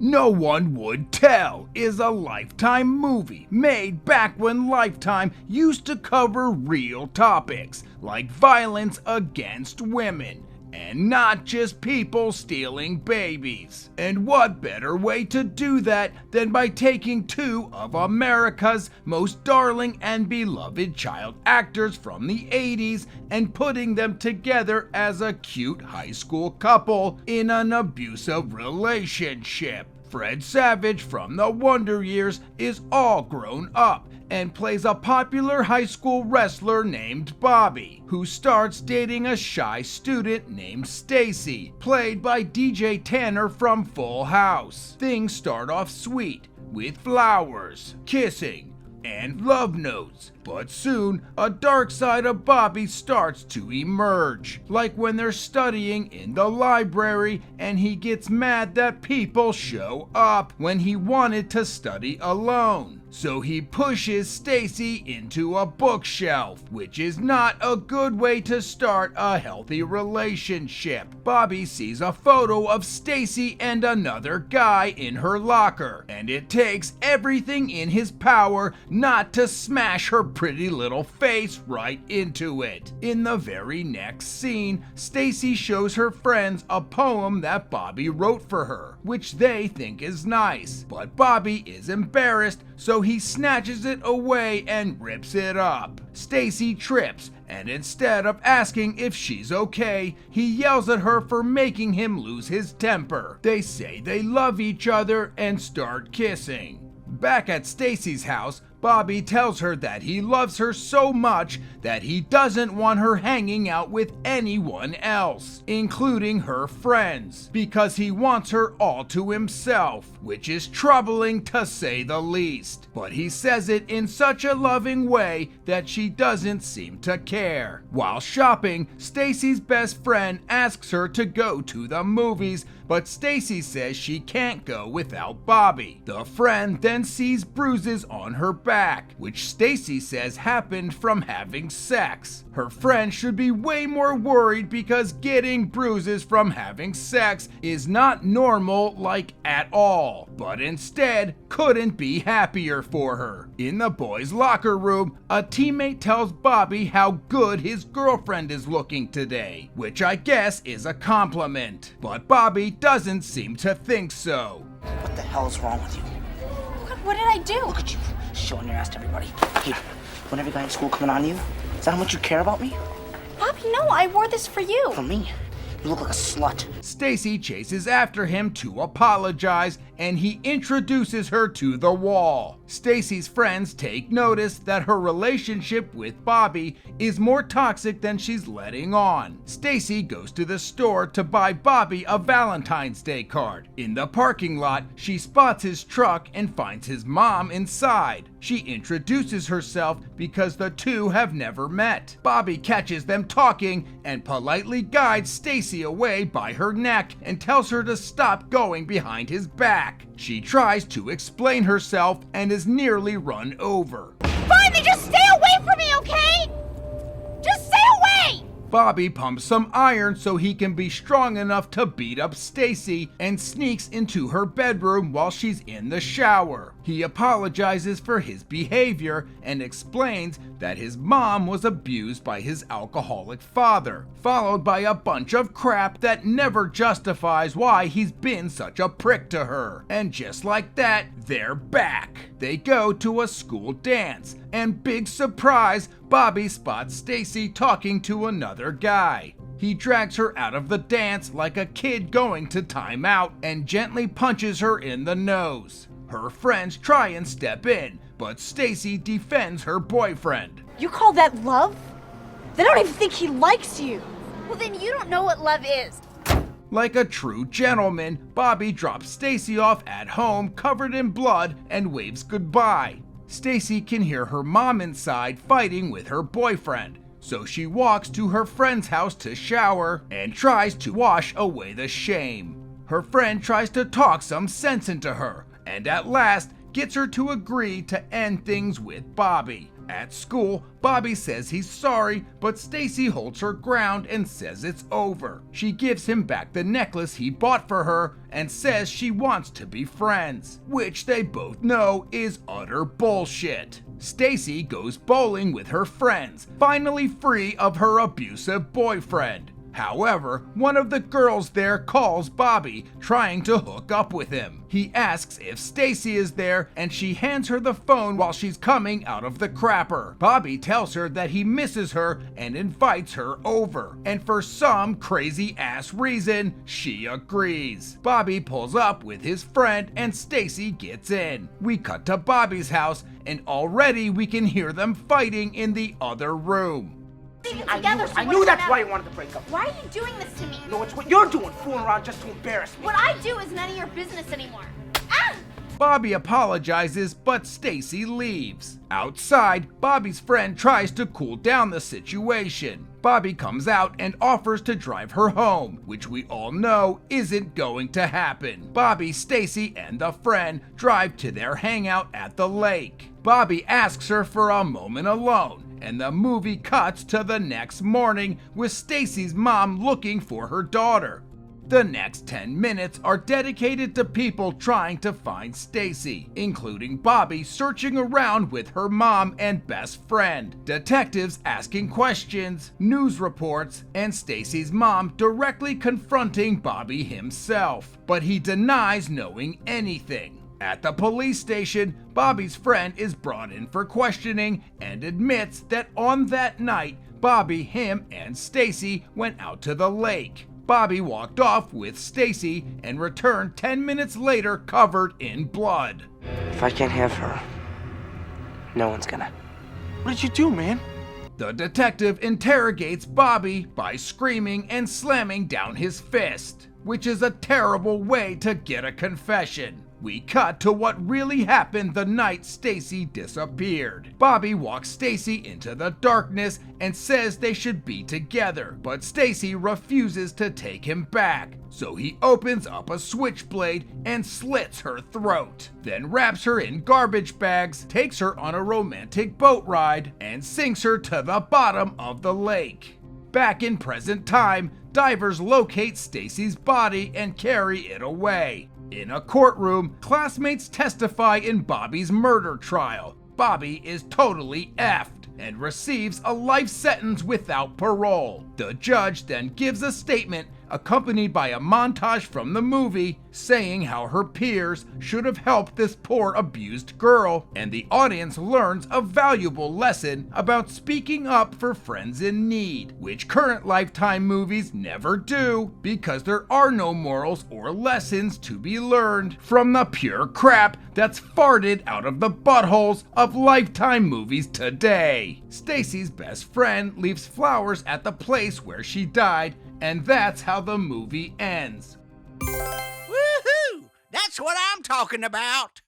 No One Would Tell is a Lifetime movie made back when Lifetime used to cover real topics like violence against women. And not just people stealing babies. And what better way to do that than by taking two of America's most darling and beloved child actors from the 80s and putting them together as a cute high school couple in an abusive relationship. Fred Savage from the Wonder Years is all grown up and plays a popular high school wrestler named Bobby, who starts dating a shy student named Stacy, played by DJ Tanner from Full House. Things start off sweet, with flowers, kissing, and love notes. But soon, a dark side of Bobby starts to emerge, like when they're studying in the library and he gets mad that people show up when he wanted to study alone. So he pushes Stacy into a bookshelf, which is not a good way to start a healthy relationship. Bobby sees a photo of Stacy and another guy in her locker, and it takes everything in his power not to smash her pretty little face right into it. In the very next scene, Stacy shows her friends a poem that Bobby wrote for her, which they think is nice. But Bobby is embarrassed, so he snatches it away and rips it up. Stacy trips, and instead of asking if she's okay, he yells at her for making him lose his temper. They say they love each other and start kissing. Back at Stacy's house, Bobby tells her that he loves her so much that he doesn't want her hanging out with anyone else, including her friends, because he wants her all to himself, which is troubling to say the least. But he says it in such a loving way that she doesn't seem to care. While shopping, Stacy's best friend asks her to go to the movies, but Stacy says she can't go without Bobby. The friend then sees bruises on her back, which Stacy says happened from having sex. Her friend should be way more worried because getting bruises from having sex is not normal, like at all, but instead couldn't be happier for her. In the boys' locker room, a teammate tells Bobby how good his girlfriend is looking today, which I guess is a compliment, but Bobby doesn't seem to think so. What the hell's wrong with you? What did I do? Look at you, showing your ass to everybody. Hey, when every guy in school coming on you? Is that how much you care about me? Bobby, no, I wore this for you. For me? You look like a slut. Stacy chases after him to apologize, and he introduces her to the wall. Stacy's friends take notice that her relationship with Bobby is more toxic than she's letting on. Stacy goes to the store to buy Bobby a Valentine's Day card. In the parking lot, she spots his truck and finds his mom inside. She introduces herself because the two have never met. Bobby catches them talking and politely guides Stacy away by her neck and tells her to stop going behind his back. She tries to explain herself and is nearly run over. Bobby, just stay away from me, okay? Just stay away! Bobby pumps some iron so he can be strong enough to beat up Stacy and sneaks into her bedroom while she's in the shower. He apologizes for his behavior and explains that his mom was abused by his alcoholic father, followed by a bunch of crap that never justifies why he's been such a prick to her. And just like that, they're back. They go to a school dance, and big surprise, Bobby spots Stacy talking to another guy. He drags her out of the dance like a kid going to time out and gently punches her in the nose. Her friends try and step in, but Stacy defends her boyfriend. You call that love? They don't even think he likes you. Well, then you don't know what love is. Like a true gentleman, Bobby drops Stacy off at home covered in blood and waves goodbye. Stacy can hear her mom inside fighting with her boyfriend, so she walks to her friend's house to shower and tries to wash away the shame. Her friend tries to talk some sense into her, and at last gets her to agree to end things with Bobby. At school, Bobby says he's sorry, but Stacy holds her ground and says it's over. She gives him back the necklace he bought for her and says she wants to be friends, which they both know is utter bullshit. Stacy goes bowling with her friends, finally free of her abusive boyfriend. However, one of the girls there calls Bobby, trying to hook up with him. He asks if Stacy is there, and she hands her the phone while she's coming out of the crapper. Bobby tells her that he misses her and invites her over, and for some crazy ass reason, she agrees. Bobby pulls up with his friend and Stacy gets in. We cut to Bobby's house, and already we can hear them fighting in the other room. I knew that's why you wanted to break up. Why are you doing this to me? No, it's what you're doing, fooling around just to embarrass me. What I do is none of your business anymore. Ah! Bobby apologizes, but Stacy leaves. Outside, Bobby's friend tries to cool down the situation. Bobby comes out and offers to drive her home, which we all know isn't going to happen. Bobby, Stacy, and the friend drive to their hangout at the lake. Bobby asks her for a moment alone, and the movie cuts to the next morning with Stacy's mom looking for her daughter. The next 10 minutes are dedicated to people trying to find Stacy, including Bobby searching around with her mom and best friend, detectives asking questions, news reports, and Stacy's mom directly confronting Bobby himself, but he denies knowing anything. At the police station, Bobby's friend is brought in for questioning and admits that on that night, Bobby, him, and Stacy went out to the lake. Bobby walked off with Stacy and returned 10 minutes later covered in blood. If I can't have her, no one's gonna. What did you do, man? The detective interrogates Bobby by screaming and slamming down his fist, which is a terrible way to get a confession. We cut to what really happened the night Stacy disappeared. Bobby walks Stacy into the darkness and says they should be together, but Stacy refuses to take him back. So he opens up a switchblade and slits her throat, then wraps her in garbage bags, takes her on a romantic boat ride, and sinks her to the bottom of the lake. Back in present time, divers locate Stacy's body and carry it away. In a courtroom, classmates testify in Bobby's murder trial. Bobby is totally effed and receives a life sentence without parole. The judge then gives a statement accompanied by a montage from the movie saying how her peers should have helped this poor abused girl, and the audience learns a valuable lesson about speaking up for friends in need, which current Lifetime movies never do because there are no morals or lessons to be learned from the pure crap that's farted out of the buttholes of Lifetime movies today. Stacy's best friend leaves flowers at the place where she died, and that's how the movie ends. Woohoo! That's what I'm talking about.